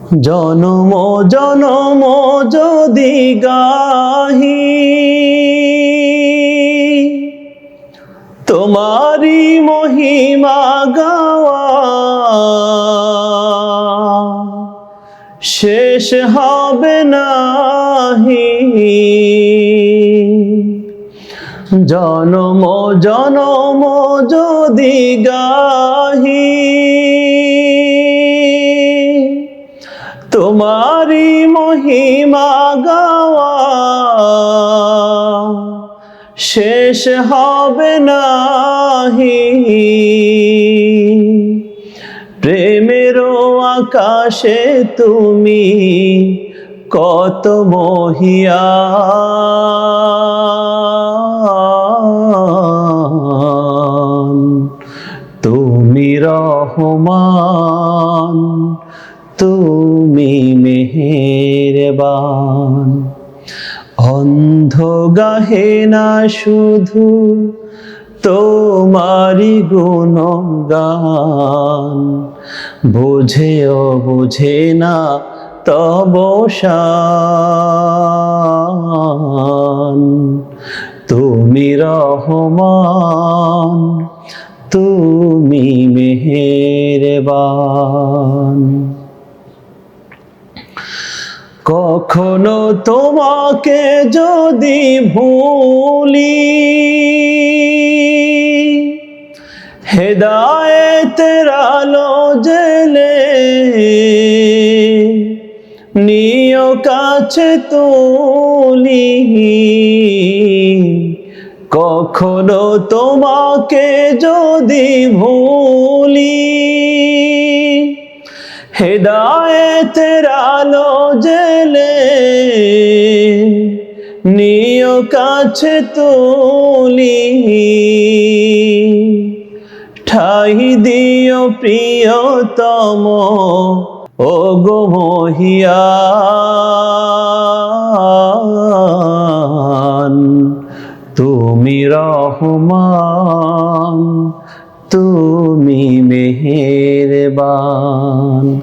জনম জনম যদি গাহি তোমারি মহিমা গাওয়া, শেষ হবে নাহি। জনম জনম যদি গাহি তোমারি মহিমা গাওয়া, শেষ হবে নাহি। প্রেমের আকাশে তুমি কত মহিয়ান, তুমি রহমান, তুমি মেহেরবান। অন্ধ গাহে না শুধু তোমারি গুণগান, বোঝেও বোঝে না তব শান। তুমি রহমান, তুমি মেহেরবান। কখনো তোমাকে যদি ভুলি, হেদায়েতের আলো জেলে নিও কাছে তুলি। কখনো তোমাকে যদি ভুলি, হেদায়েতের আলো জেলে নিও কাছে তুলি। ঠাই দিও প্রিয়তম ও গো মহিয়ান, তুমি রহমান, তুমি মেহেরবান।